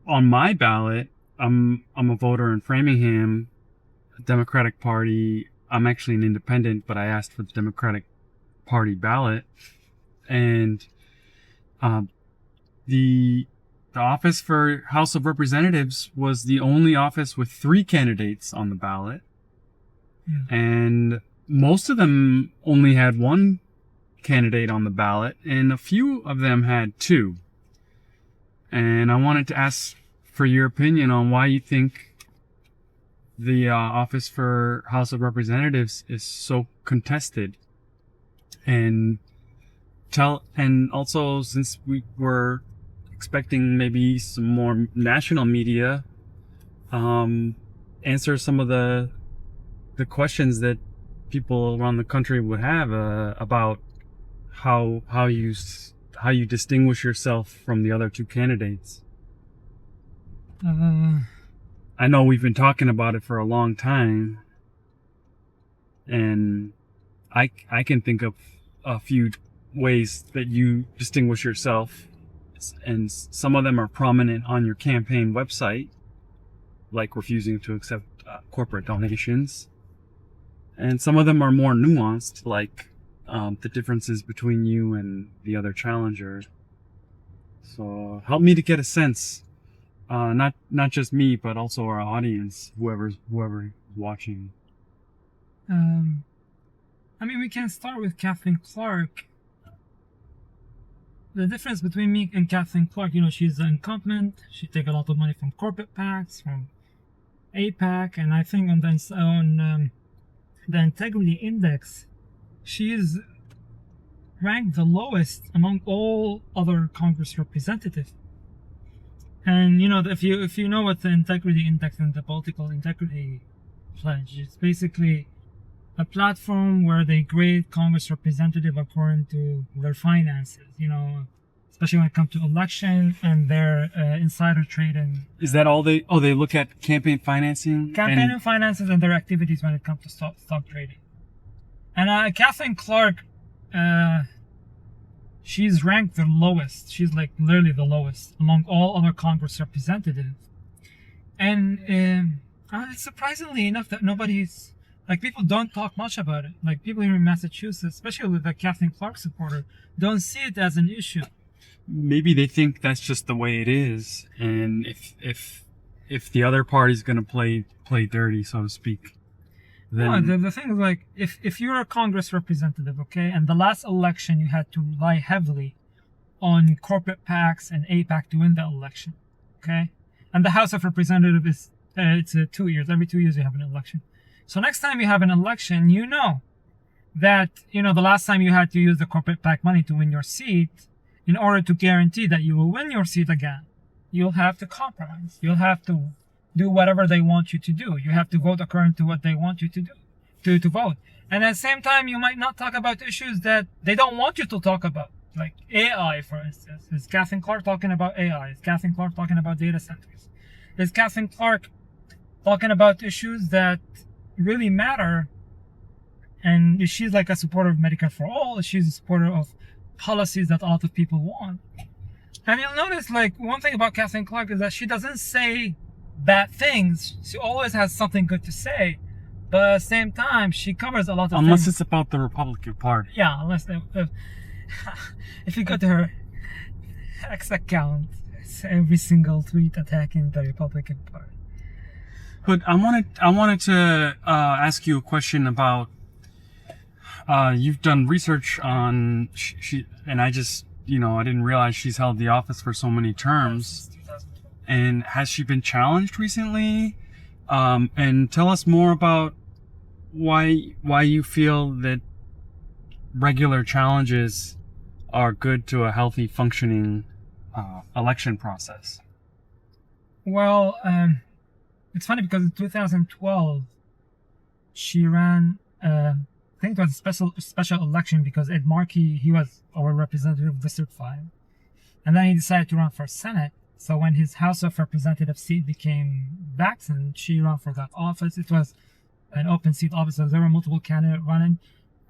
on my ballot, I'm a voter in Framingham, Democratic Party. I'm actually an independent, but I asked for the Democratic Party ballot, and um, the the office for House of Representatives was the only office with 3 candidates on the ballot, and most of them only had one candidate on the ballot, and a few of them had two. And I wanted to ask for your opinion on why you think the office for House of Representatives is so contested, and also, since we were expecting maybe some more national media, answer some of the questions that people around the country would have about how you distinguish yourself from the other 2 candidates. I know we've been talking about it for a long time, and I can think of a few ways that you distinguish yourself, and some of them are prominent on your campaign website, like refusing to accept corporate donations, and some of them are more nuanced, like the differences between you and the other challenger. So help me to get a sense, not just me, but also our audience, whoever's watching. I mean, we can start with Katherine Clark. The difference between me and Katherine Clark, she's an incumbent. She takes a lot of money from corporate PACs, from AIPAC, and I think on the integrity index, she is ranked the lowest among all other Congress representatives. And if you know what the integrity index and the political integrity pledge, it's basically a platform where they grade Congress representative according to their finances, especially when it comes to election and their insider trading. Is that all they look at campaign financing? Campaign finances and their activities when it comes to stock trading. And Katherine Clark, she's ranked the lowest. She's like literally the lowest among all other Congress representatives. And it's surprisingly enough that nobody's, like, people don't talk much about it. Like, people here in Massachusetts, especially with the Katherine Clark supporter, don't see it as an issue. Maybe they think that's just the way it is, and if the other party's gonna play dirty, so to speak, then no, the thing is, like, if you're a Congress representative, okay, and the last election you had to rely heavily on corporate PACs and AIPAC to win the election, okay, and the House of Representatives is it's 2 years. Every 2 years you have an election. So next time you have an election, that the last time you had to use the corporate PAC money to win your seat, in order to guarantee that you will win your seat again, you'll have to compromise. You'll have to do whatever they want you to do. You have to vote according to what they want you to do, to vote. And at the same time, you might not talk about issues that they don't want you to talk about, like AI, for instance. Is Katherine Clark talking about AI? Is Katherine Clark talking about data centers? Is Katherine Clark talking about issues that really matter? And is she like a supporter of Medicare for all? Is she a supporter of policies that a lot of people want? And you'll notice, like, one thing about Katherine Clark is that she doesn't say bad things. She always has something good to say, but at the same time, she covers a lot of unless things. it's about the Republican Party. Yeah, if you go to her X account, it's every single tweet attacking the Republican Party. But I wanted to ask you a question about, you've done research on she, and I just, I didn't realize she's held the office for so many terms. And has she been challenged recently? And tell us more about why you feel that regular challenges are good to a healthy, functioning election process. Well, it's funny because in 2012, she ran, I think it was a special election because Ed Markey, he was our representative of District 5. And then he decided to run for Senate. So when his House of Representatives seat became vacant, she ran for that office. It was an open seat office, so there were multiple candidates running.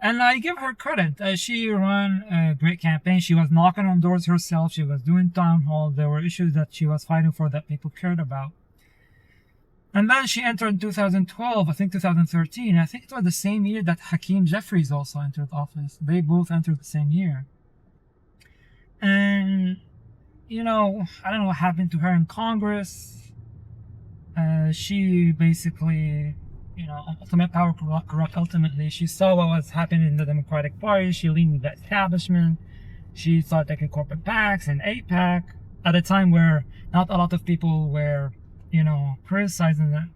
And I give her credit. She ran a great campaign. She was knocking on doors herself. She was doing town hall. There were issues that she was fighting for that people cared about. And then she entered in 2012, I think 2013. I think it was the same year that Hakeem Jeffries also entered office. They both entered the same year. And, I don't know what happened to her in Congress. She basically, ultimate power corrupt ultimately. She saw what was happening in the Democratic Party. She leaned the establishment. She started taking corporate PACs and AIPAC at a time where not a lot of people were criticizing that.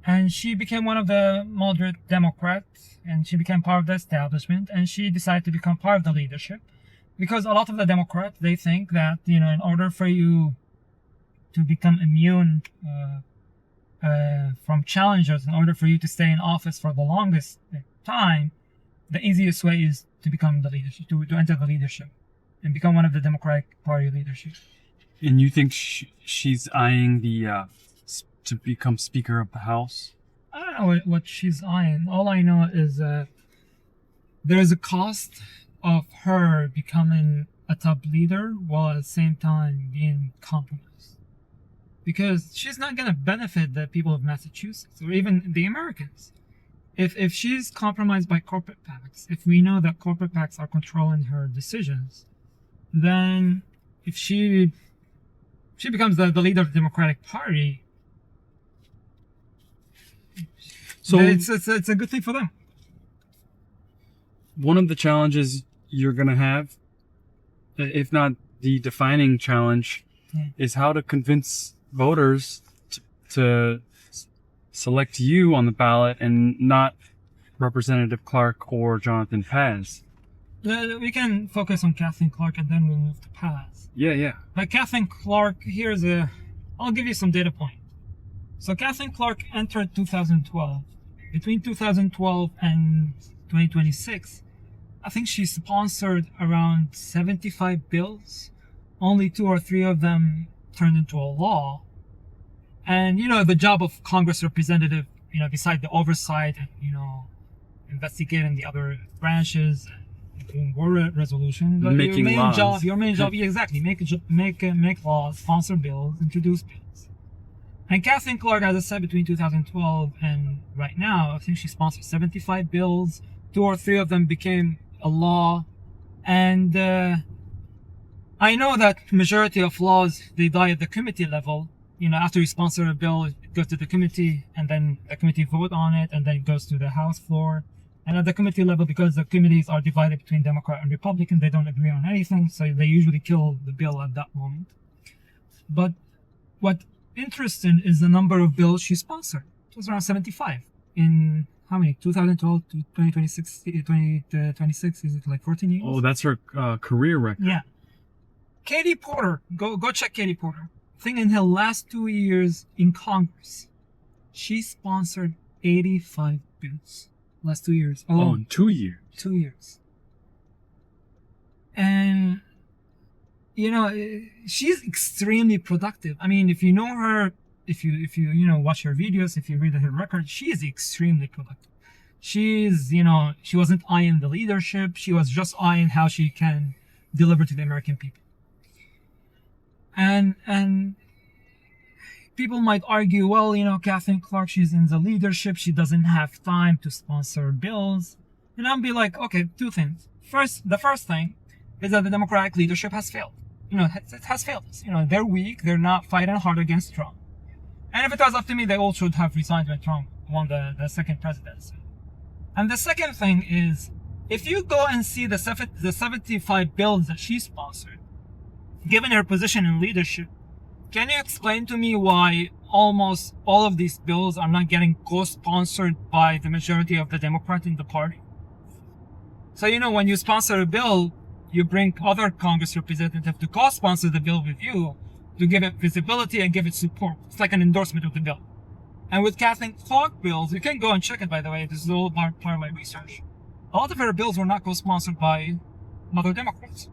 And she became one of the moderate Democrats, and she became part of the establishment, and she decided to become part of the leadership. Because a lot of the Democrats, they think that, in order for you to become immune from challengers, in order for you to stay in office for the longest time, the easiest way is to become the leadership, to enter the leadership and become one of the Democratic Party leadership. And you think she's eyeing the to become Speaker of the House? I don't know what she's eyeing. All I know is that there's a cost of her becoming a top leader while at the same time being compromised. Because she's not going to benefit the people of Massachusetts or even the Americans. If she's compromised by corporate PACs, if we know that corporate PACs are controlling her decisions, then if she becomes the leader of the Democratic Party, so it's a good thing for them. One of the challenges you're going to have, if not the defining challenge, is how to convince voters to select you on the ballot and not Representative Clark or Jonathan Paz. We can focus on Kathleen Clark and then we'll move to Paz. Yeah. But Kathleen Clark, I'll give you some data point. So Kathleen Clark entered 2012. Between 2012 and 2026, I think she sponsored around 75 bills. Only 2 or 3 of them turned into a law. And, the job of Congress representative, beside the oversight and, investigating the other branches, doing war resolution, but making laws. Your main job, exactly, make laws, sponsor bills, introduce bills. And Kathleen Clark, as I said, between 2012 and right now, I think she sponsored 75 bills. 2 or 3 of them became a law. And I know that majority of laws, they die at the committee level. After you sponsor a bill, it goes to the committee, and then the committee vote on it, and then it goes to the House floor. And at the committee level, because the committees are divided between Democrat and Republican, they don't agree on anything, so they usually kill the bill at that moment. But what interesting is the number of bills she sponsored. It was around 75 in how many? 2012 to 2026, is it like 14 years? Oh, that's her career record. Yeah. Katie Porter, go check Katie Porter. I think in her last 2 years in Congress, she sponsored 85 bills. Last 2 years alone. Oh, in 2 years. 2 years. And she's extremely productive. I mean, if you know her, if you watch her videos, if you read her record, she is extremely productive. She's she wasn't eyeing the leadership. She was just eyeing how she can deliver to the American people. And people might argue, well, Kathleen Clark, she's in the leadership. She doesn't have time to sponsor bills. And I'll be like, okay, 2 things. The first thing is that the Democratic leadership has failed. It has failed us. They're weak. They're not fighting hard against Trump. And if it was up to me, they all should have resigned when Trump won the second presidency. And the second thing is, if you go and see the 75 bills that she sponsored, given her position in leadership, can you explain to me why almost all of these bills are not getting co-sponsored by the majority of the Democrats in the party? So, when you sponsor a bill, you bring other Congress representatives to co-sponsor the bill with you to give it visibility and give it support. It's like an endorsement of the bill. And with Kathleen Clark bills, you can go and check it, by the way. This is all part of my research. A lot of her bills were not co-sponsored by other Democrats.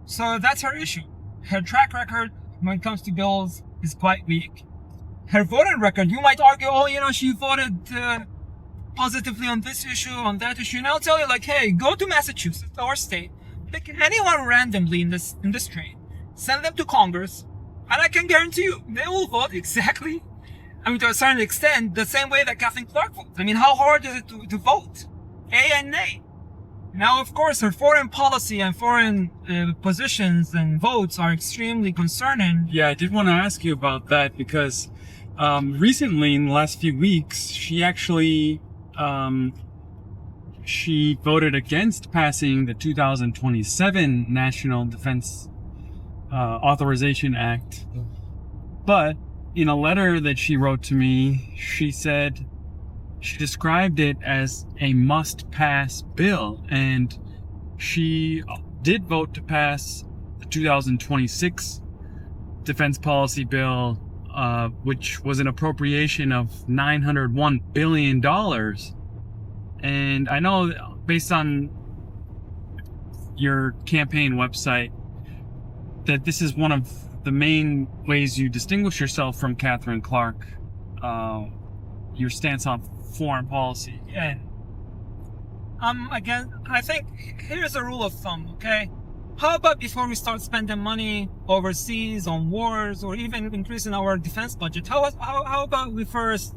So that's her issue. Her track record when it comes to bills is quite weak. Her voting record, you might argue, she voted positively on this issue, on that issue, and I'll tell you like, hey, go to Massachusetts, our state, pick anyone randomly in this train, send them to Congress, and I can guarantee you they will vote exactly, to a certain extent, the same way that Katherine Clark votes. I mean, how hard is it to vote? A and nay. Now, of course, her foreign policy and foreign positions and votes are extremely concerning. Yeah, I did want to ask you about that because recently, in the last few weeks, she actually she voted against passing the 2027 National Defense Authorization Act. But in a letter that she wrote to me, she said she described it as a must-pass bill, and she did vote to pass the 2026 defense policy bill, which was an appropriation of $901 billion. And I know, based on your campaign website, that this is one of the main ways you distinguish yourself from Katherine Clark, your stance on foreign policy. Yeah. Again, I think here's a rule of thumb, okay? How about before we start spending money overseas on wars or even increasing our defense budget, how about we first,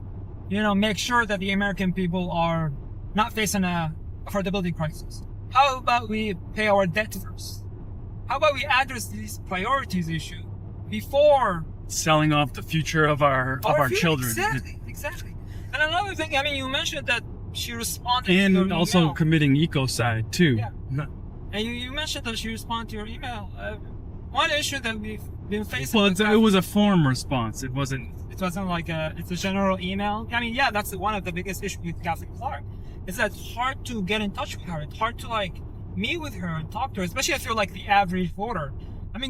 make sure that the American people are not facing a affordability crisis? How about we pay our debt first? How about we address these priorities issue before selling off the future of our children? Exactly. And another thing, you mentioned that she responded and to your also email. Committing ecocide too. Yeah. And you mentioned that she responded to your email. One issue that we've been facing. Well, it was a form response. It wasn't. It wasn't like it's a general email. That's one of the biggest issues with Katherine Clark. Is that it's hard to get in touch with her. It's hard to meet with her and talk to her, especially if you're like the average voter.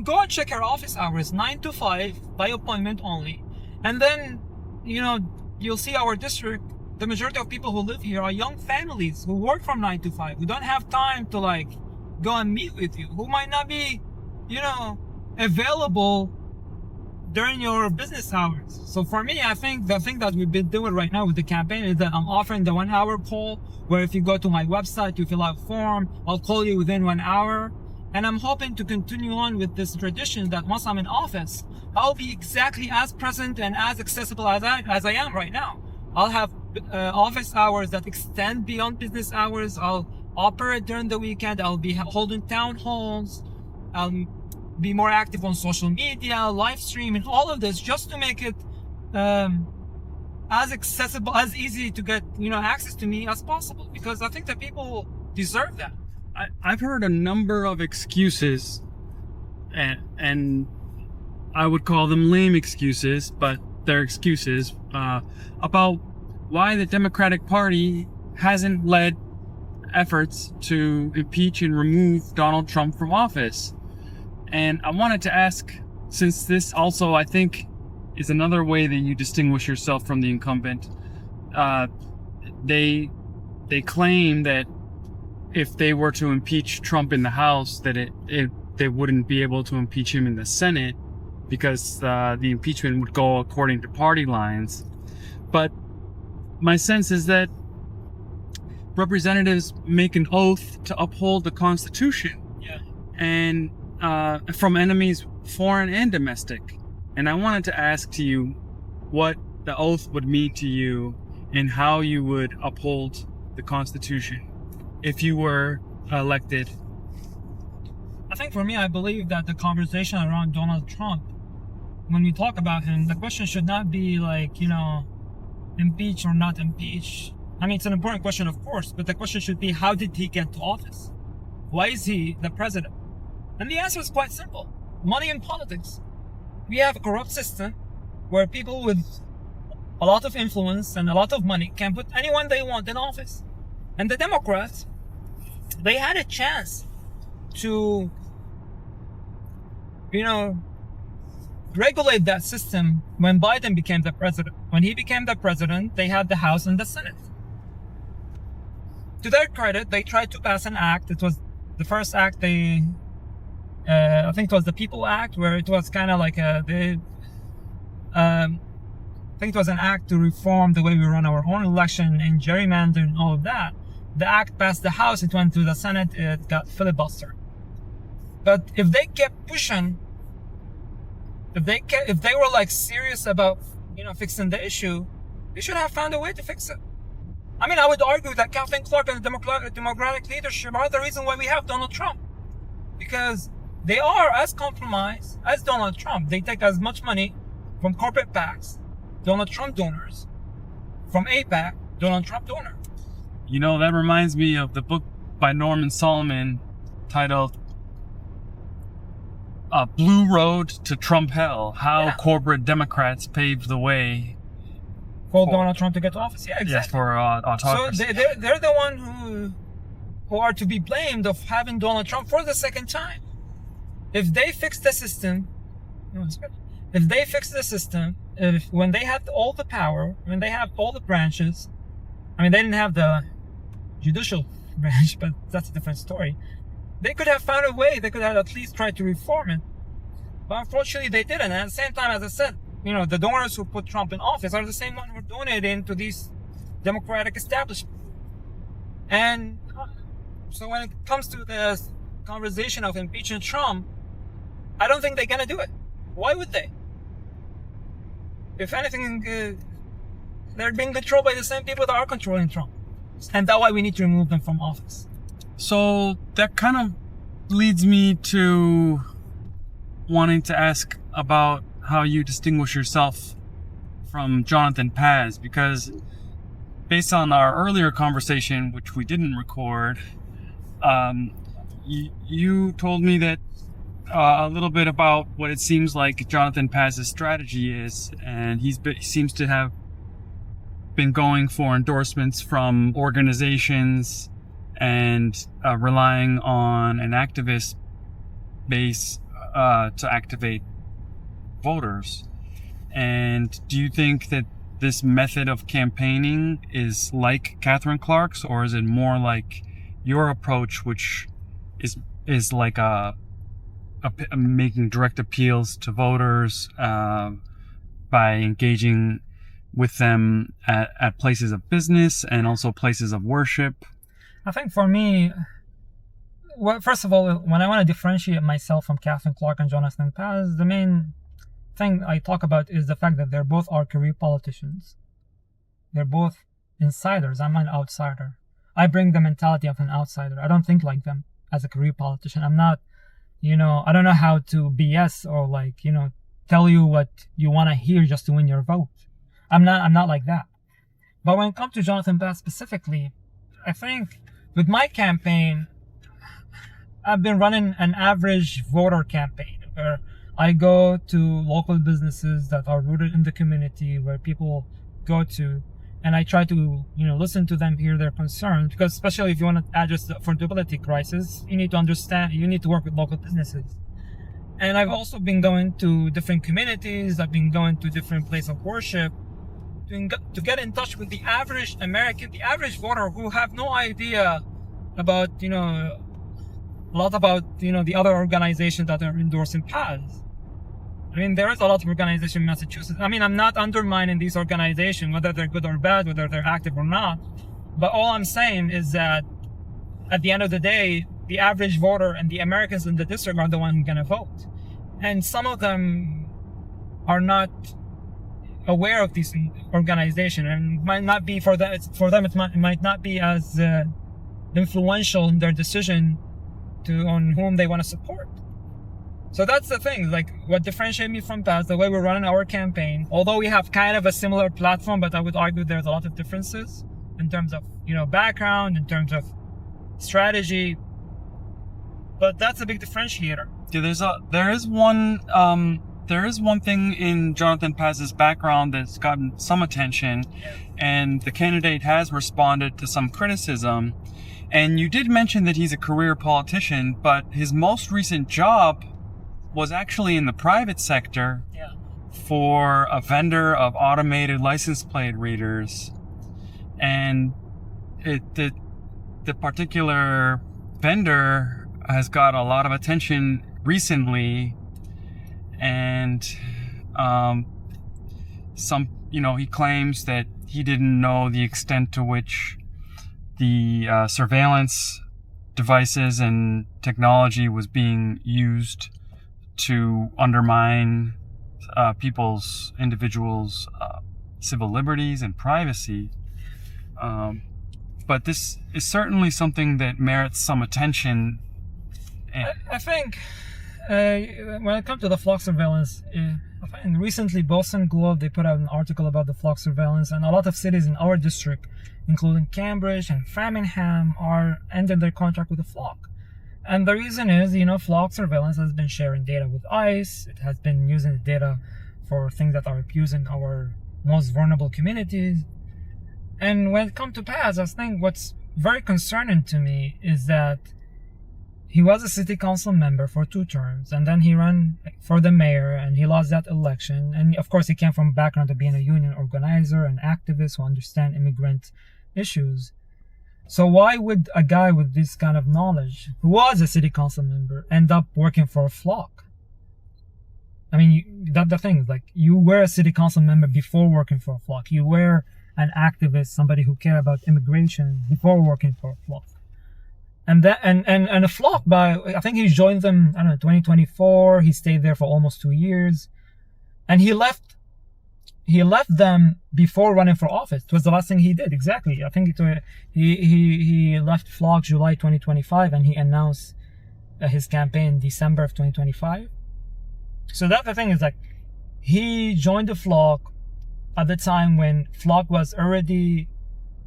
Go and check her office hours, 9 to 5, by appointment only. And then, you'll see our district, the majority of people who live here are young families who work from 9 to 5, who don't have time to go and meet with you, who might not be, available during your business hours. So for me, I think the thing that we've been doing right now with the campaign is that I'm offering the 1 hour call, where if you go to my website, you fill out a form, I'll call you within 1 hour. And I'm hoping to continue on with this tradition that once I'm in office, I'll be exactly as present and as accessible as I am right now. I'll have office hours that extend beyond business hours. I'll operate during the weekend. I'll be holding town halls. I'll be more active on social media, live stream, and all of this just to make it as accessible, as easy to get access to me as possible, because I think that people deserve that. I've heard a number of excuses, and I would call them lame excuses, but they're excuses, about why the Democratic Party hasn't led efforts to impeach and remove Donald Trump from office. And I wanted to ask, since this also, I think, is another way that you distinguish yourself from the incumbent, they claim that if they were to impeach Trump in the House, that they wouldn't be able to impeach him in the Senate, because the impeachment would go according to party lines. But my sense is that representatives make an oath to uphold the Constitution, and from enemies, foreign and domestic. And I wanted to ask to you what the oath would mean to you and how you would uphold the Constitution if you were elected. I think for me, I believe that the conversation around Donald Trump, when we talk about him, the question should not be impeach or not impeach. It's an important question, of course, but the question should be, how did he get to office? Why is he the president? And the answer is quite simple. Money in politics. We have a corrupt system where people with a lot of influence and a lot of money can put anyone they want in office. And the Democrats, they had a chance to, regulate that system when Biden became the president. When he became the president, they had the House and the Senate. To their credit, they tried to pass an act. It was the first act I think it was the People Act, where it was kind of like they think it was an act to reform the way we run our own election and gerrymander and all of that. The act passed the House, it went to the Senate, it got filibustered. But if they kept pushing, if they were like serious about, fixing the issue, they should have found a way to fix it. I mean, I would argue that Katherine Clark and the Democratic leadership are the reason why we have Donald Trump. Because they are as compromised as Donald Trump. They take as much money from corporate PACs, Donald Trump donors, from AIPAC, Donald Trump donor. That reminds me of the book by Norman Solomon titled Blue Road to Trump Hell, How Corporate Democrats Paved the Way for Donald Trump to get to office. Yeah, exactly. Yes, for autocracy. So they're the one who are to be blamed of having Donald Trump for the second time. If they fix the system, when they had all the power, when they have all the branches, I mean, they didn't have the judicial branch, but that's a different story. They could have found a way. They could have at least tried to reform it. But unfortunately, they didn't. And at the same time, as I said, the donors who put Trump in office are the same ones who are donating to these Democratic establishment. And so when it comes to the conversation of impeaching Trump, I don't think they're going to do it. Why would they? If anything, they're being controlled by the same people that are controlling Trump. And that's why we need to remove them from office. So that kind of leads me to wanting to ask about how you distinguish yourself from Jonathan Paz, because based on our earlier conversation, which we didn't record, you told me that a little bit about what it seems like Jonathan Paz's strategy is, and he seems to have been going for endorsements from organizations and relying on an activist base to activate voters. And do you think that this method of campaigning is like Katherine Clark's, or is it more like your approach, which is like a making direct appeals to voters by engaging with them at places of business and also places of worship? I think for me, well, first of all, when I want to differentiate myself from Katherine Clark and Jonathan Paz, the main thing I talk about is the fact that they're both our career politicians. They're both insiders. I'm an outsider. I bring the mentality of an outsider. I don't think like them as a career politician. I'm not, I don't know how to BS or tell you what you want to hear just to win your vote. I'm not like that. But when it comes to Jonathan Paz specifically, I think with my campaign, I've been running an average voter campaign where I go to local businesses that are rooted in the community where people go to, and I try to, listen to them, hear their concerns, because especially if you want to address the affordability crisis, you need to work with local businesses. And I've also been going to different communities, I've been going to different places of worship to get in touch with the average American, the average voter who have no idea about, a lot about, the other organizations that are endorsing Paz. I mean, there is a lot of organizations in Massachusetts. I mean, I'm not undermining these organizations, whether they're good or bad, whether they're active or not. But all I'm saying is that at the end of the day, the average voter and the Americans in the district are the ones who are going to vote. And some of them are not aware of these organizations, and might not be for them. It might not be as influential in their decision on whom they want to support. So that's the thing. What differentiates me from Paz, the way we're running our campaign. Although we have kind of a similar platform, but I would argue there's a lot of differences in terms of background, in terms of strategy. But that's a big differentiator. Yeah, there is one thing in Jonathan Paz's background that's gotten some attention, and the candidate has responded to some criticism. And you did mention that he's a career politician, but his most recent job was actually in the private sector for a vendor of automated license plate readers. And the particular vendor has got a lot of attention recently, and some he claims that he didn't know the extent to which the surveillance devices and technology was being used to undermine individuals' civil liberties and privacy. But this is certainly something that merits some attention. I think when it comes to the flock surveillance, I find recently Boston Globe, they put out an article about the flock surveillance, and a lot of cities in our district, including Cambridge and Framingham, are ending their contract with the flock. And the reason is, flock surveillance has been sharing data with ICE. It has been using the data for things that are abused in our most vulnerable communities. And when it comes to Paz, I think what's very concerning to me is that he was a city council member for 2 terms, and then he ran for the mayor, and he lost that election. And of course, he came from a background of being a union organizer and activist who understand immigrant issues. So why would a guy with this kind of knowledge, who was a city council member, end up working for a flock? I mean, that's the thing. Like, you were a city council member before working for a flock. You were an activist, somebody who cared about immigration before working for a flock. And that and a flock, I think he joined them, 2024. He stayed there for almost 2 years, and he left them before running for office. It was the last thing he did. Exactly. I think he left flock July 2025, and he announced his campaign in December of 2025. So that's the thing, is like, he joined the flock at the time when flock was already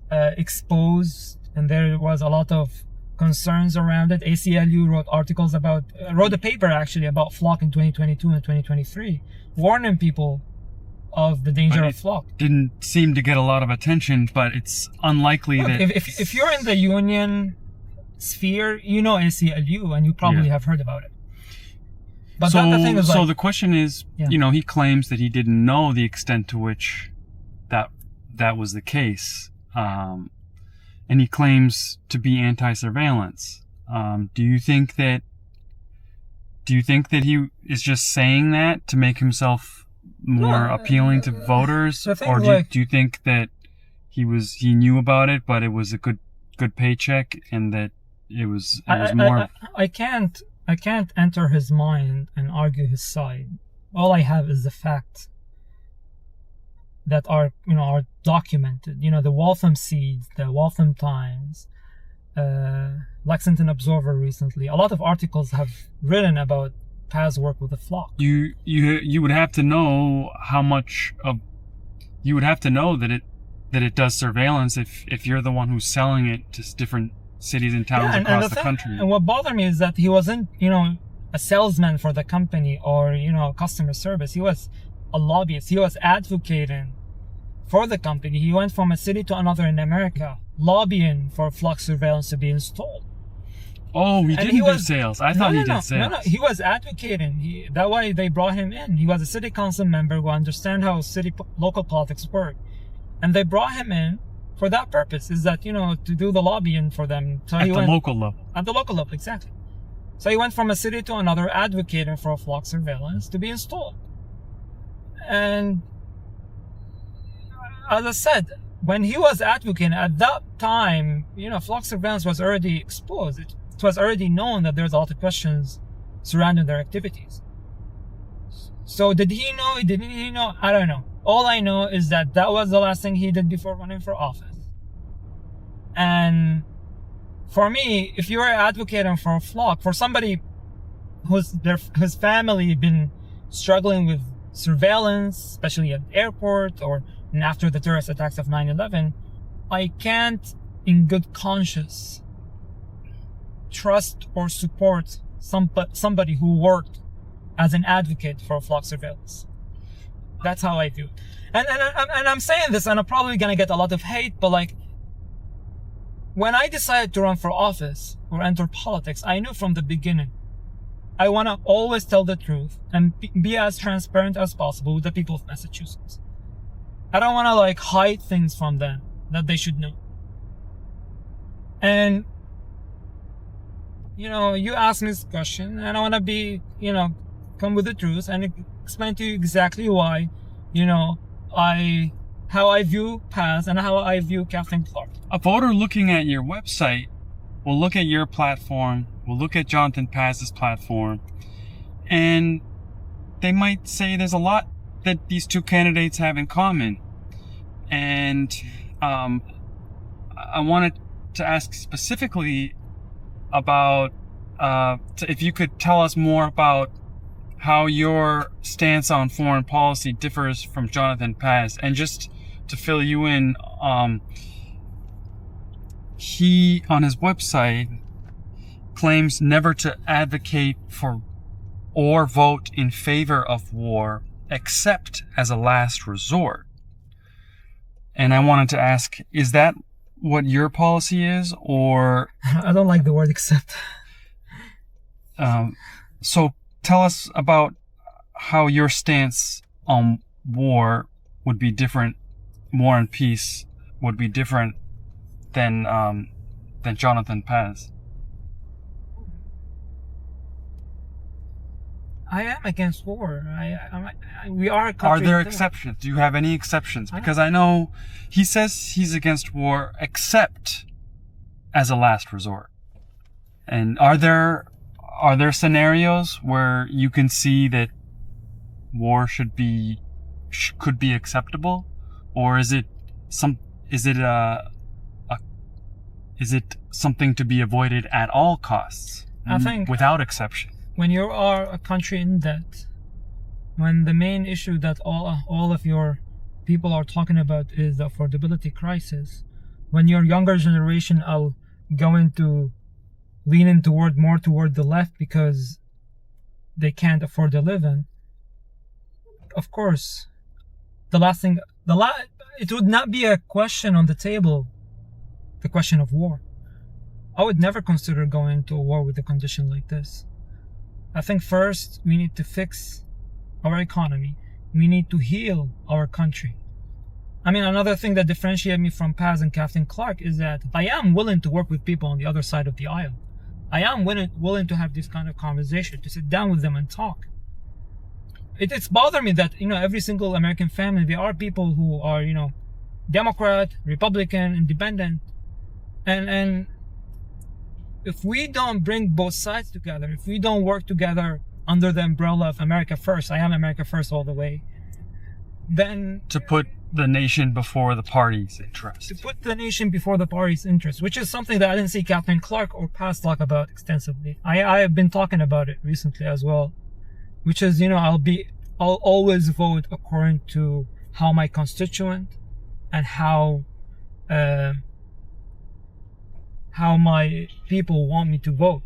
exposed, and there was a lot of concerns around it. ACLU wrote a paper actually about flock in 2022 and 2023, warning people of the danger of flock. Didn't seem to get a lot of attention, but it's unlikely that if you're in the union sphere, ACLU, and you probably have heard about it. But the thing is, the question is, he claims that he didn't know the extent to which that was the case. And he claims to be anti-surveillance. Do you think that he is just saying that to make himself more appealing to voters, or do you think that he knew about it, but it was a good paycheck, and that it was more? I can't enter his mind and argue his side. All I have is the facts that are documented. The Waltham Seed, the WalthamTimes, Lexington Observer recently. A lot of articles have written about Paz's work with the flock. You would have to know you would have to know that it does surveillance if you're the one who's selling it to different cities and towns across the country. And what bothered me is that he wasn't, a salesman for the company or, customer service. He was a lobbyist. He was advocating for the company. He went from a city to another in America, lobbying for flock surveillance to be installed. Oh, he didn't do sales. I thought he did sales. No, he was advocating. That's why they brought him in. He was a city council member who understands how local politics work. And they brought him in for that purpose, is that, to do the lobbying for them. So At the local level, exactly. So he went from a city to another advocating for flock surveillance to be installed. And as I said, when he was advocating at that time, flock surveillance was already exposed. It was already known that there's a lot of questions surrounding their activities. So did he know? Didn't he know? I don't know. All I know is that was the last thing he did before running for office. And for me, if you are advocating for a flock, for somebody whose family been struggling with surveillance, especially at the airport or after the terrorist attacks of 9/11, I can't, in good conscience, trust or support somebody who worked as an advocate for flock surveillance. That's how I do. And I'm saying this, and I'm probably gonna get a lot of hate, but when I decided to run for office or enter politics, I knew from the beginning I want to always tell the truth and be as transparent as possible with the people of Massachusetts. I don't want to hide things from them that they should know. And you asked me this question, and I want to be, come with the truth and explain to you exactly why, I how I view Paz and how I view Katherine Clark. A voter looking at your website will look at your platform, will look at Jonathan Paz's platform, and they might say there's a lot that these two candidates have in common. And I wanted to ask specifically about if you could tell us more about how your stance on foreign policy differs from Jonathan Paz. And just to fill you in, he, on his website, claims never to advocate for or vote in favor of war except as a last resort. And I wanted to ask, is that what your policy is, or... I don't like the word except. So tell us about how your stance on war would be different, war and peace would be different than Jonathan Paz. I am against war. We are a country. Are there exceptions? Do you have any exceptions? Because I know he says he's against war except as a last resort. And are there scenarios where you can see that war could be acceptable, or is it something to be avoided at all costs? I think without exception. When you are a country in debt, when the main issue that all of your people are talking about is the affordability crisis, when your younger generation are going to lean in more toward the left because they can't afford a living, of course, it would not be a question on the table, the question of war. I would never consider going to a war with a condition like this. I think first we need to fix our economy. We need to heal our country. I mean, another thing that differentiates me from Paz and Katherine Clark is that I am willing to work with people on the other side of the aisle. I am willing to have this kind of conversation, to sit down with them and talk. It's bothered me that, every single American family, there are people who are, Democrat, Republican, Independent, and if we don't bring both sides together, if we don't work together under the umbrella of America First, I am America First all the way, then... To put the nation before the party's interest. To put the nation before the party's interest, which is something that I didn't see Katherine Clark or Paz talk about extensively. I have been talking about it recently as well, which is, I'll always vote according to how my constituent and how my people want me to vote.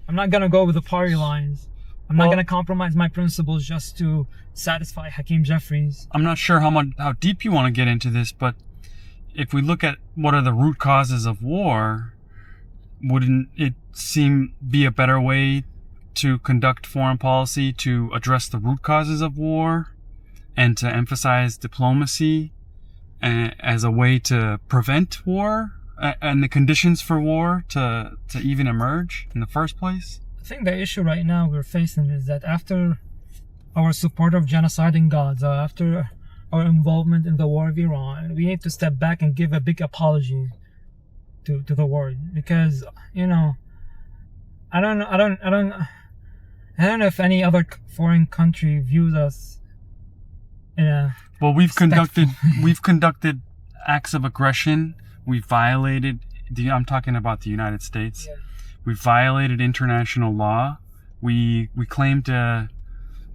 I'm not gonna go with the party lines. I'm not gonna compromise my principles just to satisfy Hakeem Jeffries. I'm not sure how deep you want to get into this, but if we look at what are the root causes of war, wouldn't it be a better way to conduct foreign policy to address the root causes of war and to emphasize diplomacy as a way to prevent war and the conditions for war to even emerge in the first place? I think the issue right now we're facing is that after our support of genocide in Gaza, after our involvement in the war of Iran, we need to step back and give a big apology to the world, because I don't know if any other foreign country views us in a we've conducted acts of aggression. We violated I'm talking about the United States. Yeah. We violated international law. We claim to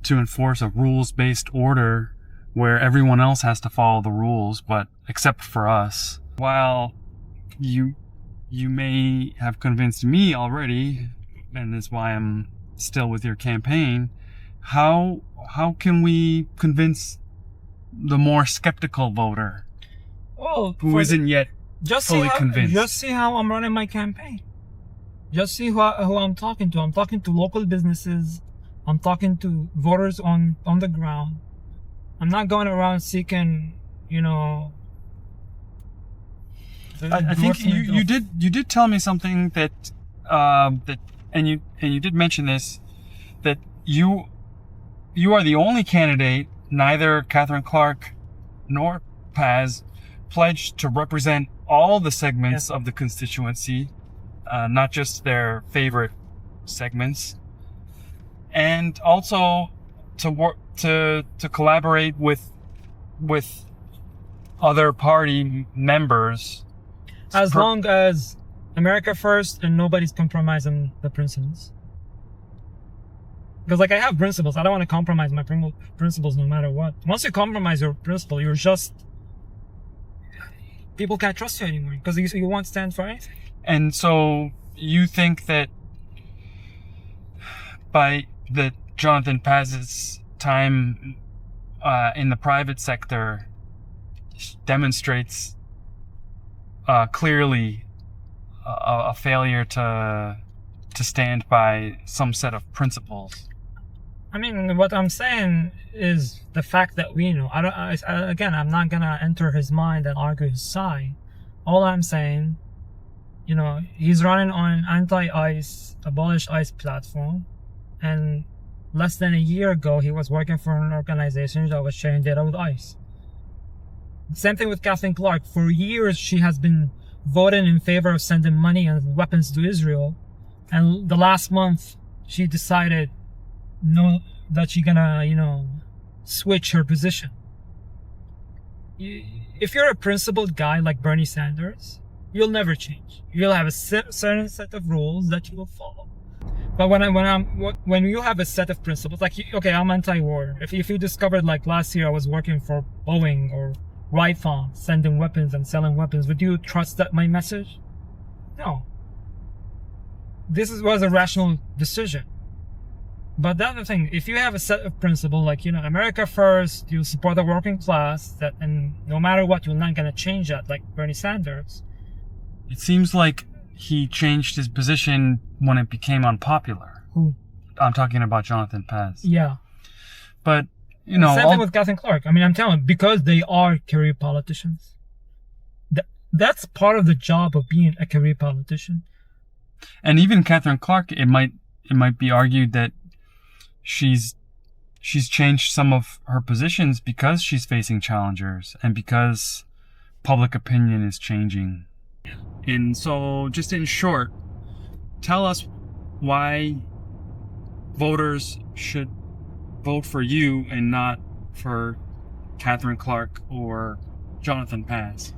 enforce a rules-based order where everyone else has to follow the rules, but except for us. While you may have convinced me already, and that's why I'm still with your campaign, how can we convince the more skeptical voter who isn't yet fully convinced? Just see how I'm running my campaign. Just see who I'm talking to. I'm talking to local businesses. I'm talking to voters on the ground. I'm not going around seeking, I think you did tell me something that you did mention this, that you are the only candidate, neither Katherine Clark nor Paz pledged to represent all the segments of the constituency, not just their favorite segments, and also to work to collaborate with other party members, as long as America first and nobody's compromising the principles. Because, like, I have principles. I don't want to compromise my principles no matter what. Once you compromise your principle, you're just... people can't trust you anymore because you won't stand for anything. And so you think that by Jonathan Paz's time in the private sector demonstrates clearly a failure to stand by some set of principles. I mean, what I'm saying is the fact that we know. Again, I'm not gonna enter his mind and argue his side. All I'm saying, he's running on an anti-ICE, abolish ICE platform, and less than a year ago, he was working for an organization that was sharing data with ICE. Same thing with Katherine Clark. For years, she has been voting in favor of sending money and weapons to Israel, and the last month, she decided that she's gonna, switch her position. If you're a principled guy like Bernie Sanders, you'll never change. You'll have a certain set of rules that you will follow. But when you have a set of principles, like, okay, I'm anti-war. If you discovered, like, last year I was working for Boeing or Raytheon, sending weapons and selling weapons, would you trust that my message? No. This was a rational decision. But the other thing, if you have a set of principles, like, America first, you support the working class, and no matter what, you're not going to change that, like Bernie Sanders. It seems like he changed his position when it became unpopular. Who? I'm talking about Jonathan Paz. Yeah. But, Same thing with Katherine Clark. I mean, I'm telling you, because they are career politicians. That's part of the job of being a career politician. And even Katherine Clark, it might be argued that she's changed some of her positions because she's facing challengers and because public opinion is changing. And so, just in short, tell us why voters should vote for you and not for Katherine Clark or Jonathan Paz.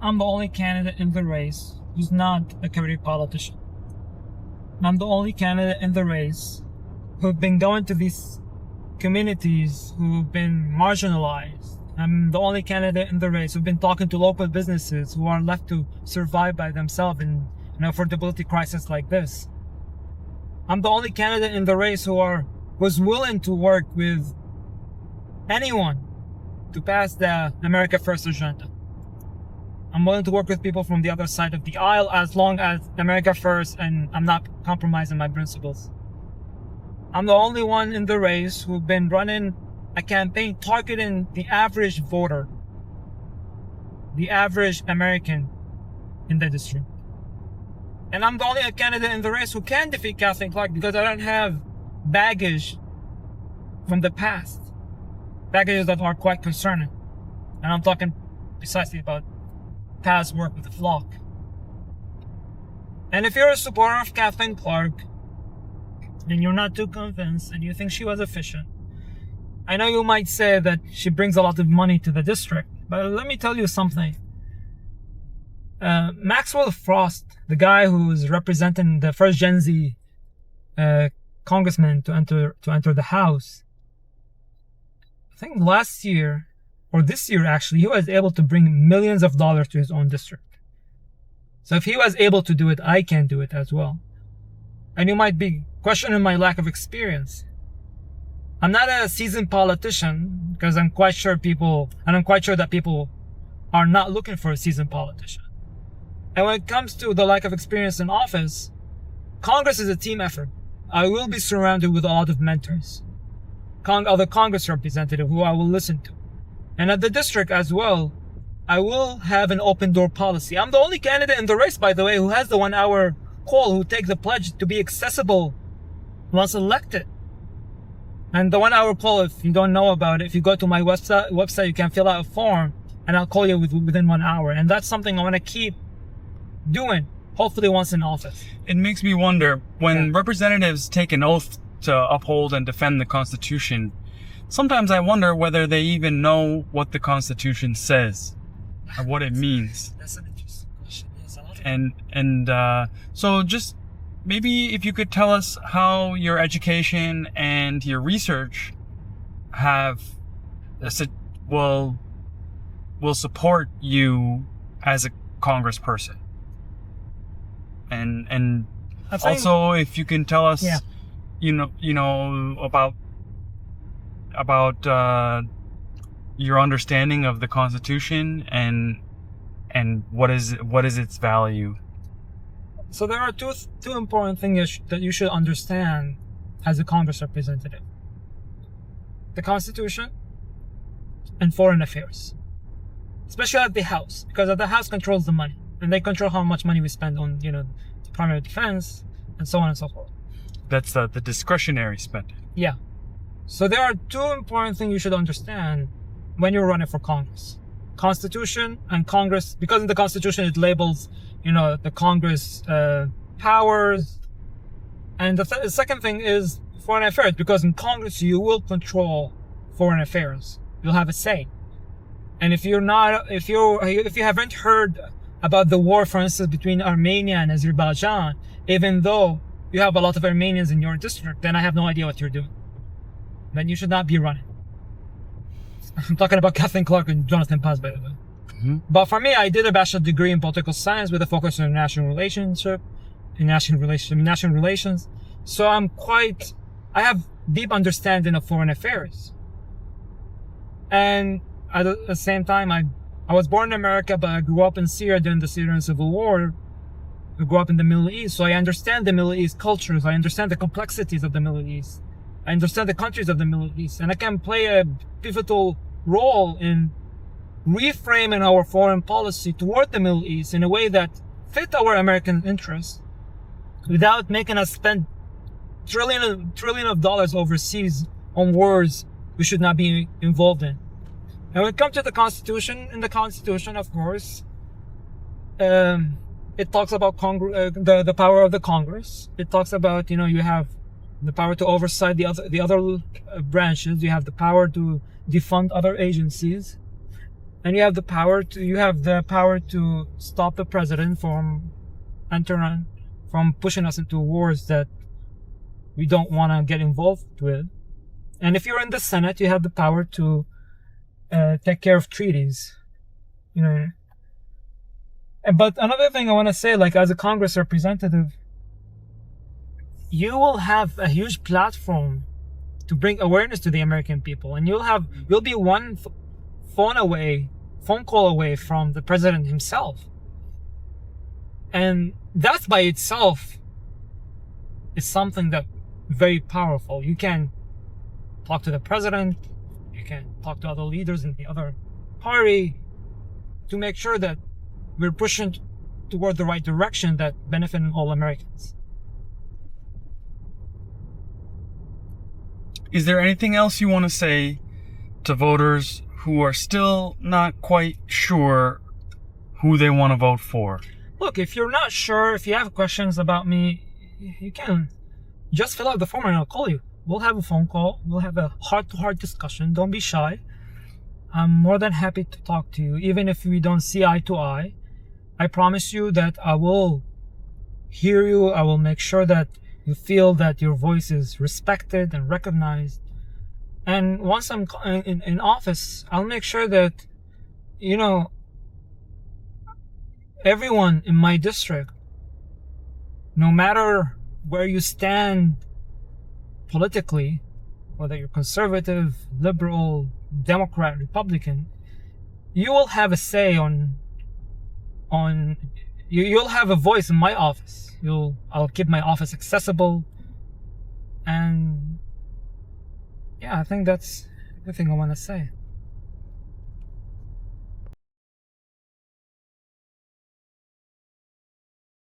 I'm the only candidate in the race who's not a career politician. I'm the only candidate in the race who've been going to these communities who've been marginalized. I'm the only candidate in the race who've been talking to local businesses who are left to survive by themselves in an affordability crisis like this. I'm the only candidate in the race was willing to work with anyone to pass the America First agenda. I'm willing to work with people from the other side of the aisle as long as America First and I'm not compromising my principles. I'm the only one in the race who've been running a campaign targeting the average voter, the average American in the district. And I'm the only candidate in the race who can defeat Katherine Clark because I don't have baggage from the past. Baggages that are quite concerning. And I'm talking precisely about past work with the flock. And if you're a supporter of Katherine Clark, and you're not too convinced, and you think she was efficient, I know you might say that she brings a lot of money to the district, but let me tell you something. Maxwell Frost, the guy who's representing the first Gen Z congressman to enter the House, I think last year, or this year actually, he was able to bring millions of dollars to his own district. So if he was able to do it, I can do it as well. And you might be questioning my lack of experience. I'm not a seasoned politician because I'm quite sure that people are not looking for a seasoned politician. And when it comes to the lack of experience in office, Congress is a team effort. I will be surrounded with a lot of mentors, other Congress representatives who I will listen to. And at the district as well, I will have an open door policy. I'm the only candidate in the race, by the way, who has the 1 hour call, who takes the pledge to be accessible once elected. And the 1 hour call, if you don't know about it, if you go to my website, you can fill out a form. and I'll call you within 1 hour. And that's something I want to keep doing, hopefully once in office. It makes me wonder, when representatives take an oath to uphold and defend the Constitution, sometimes I wonder whether they even know what the Constitution says or what it means. That's an interesting question. Yes, I love it. And so just maybe if you could tell us how your education and your research will support you as a congressperson. And also if you can tell us, about your understanding of the Constitution and what is its value. So there are two important things that you should understand as a Congress representative: the Constitution and foreign affairs, especially at the House, because the House controls the money, and they control how much money we spend on, the primary defense and so on and so forth. That's the discretionary spending. Yeah. So there are two important things you should understand when you're running for Congress: Constitution and Congress, because in the Constitution it labels, the Congress powers. And the second thing is foreign affairs, because in Congress you will control foreign affairs. You'll have a say. And if you haven't heard about the war, for instance, between Armenia and Azerbaijan, even though you have a lot of Armenians in your district, then I have no idea what you're doing. Then you should not be running. I'm talking about Katherine Clark and Jonathan Paz, by the way. Mm-hmm. But for me, I did a bachelor's degree in political science with a focus on national relations. So I have deep understanding of foreign affairs. And at the same time, I was born in America, but I grew up in Syria during the Syrian Civil War. I grew up in the Middle East, so I understand the Middle East cultures. I understand the complexities of the Middle East. I understand the countries of the Middle East, and I can play a pivotal role in reframing our foreign policy toward the Middle East in a way that fit our American interests without making us spend trillion of dollars overseas on wars we should not be involved in. And when it comes to the Constitution, in the Constitution, of course, it talks about the power of the Congress. It talks about, you have the power to oversight the other branches. You have the power to defund other agencies, and you have the power to stop the president from pushing us into wars that we don't want to get involved with. And if you're in the Senate, you have the power to take care of treaties. But another thing I want to say, as a Congress representative, you will have a huge platform to bring awareness to the American people, and you'll be one phone call away from the president himself. And that by itself is something that very powerful. You can talk to the president, you can talk to other leaders in the other party to make sure that we're pushing toward the right direction that benefits all Americans. Is there anything else you want to say to voters who are still not quite sure who they want to vote for? Look, if you're not sure, if you have questions about me, you can just fill out the form and I'll call you. We'll have a phone call. We'll have a heart-to-heart discussion. Don't be shy. I'm more than happy to talk to you, even if we don't see eye to eye. I promise you that I will hear you. I will make sure that you feel that your voice is respected and recognized. And once I'm in office, I'll make sure that, everyone in my district, no matter where you stand politically, whether you're conservative, liberal, Democrat, Republican, you will have a say you'll have a voice in my office. I'll keep my office accessible. And yeah, I think that's everything I want to say.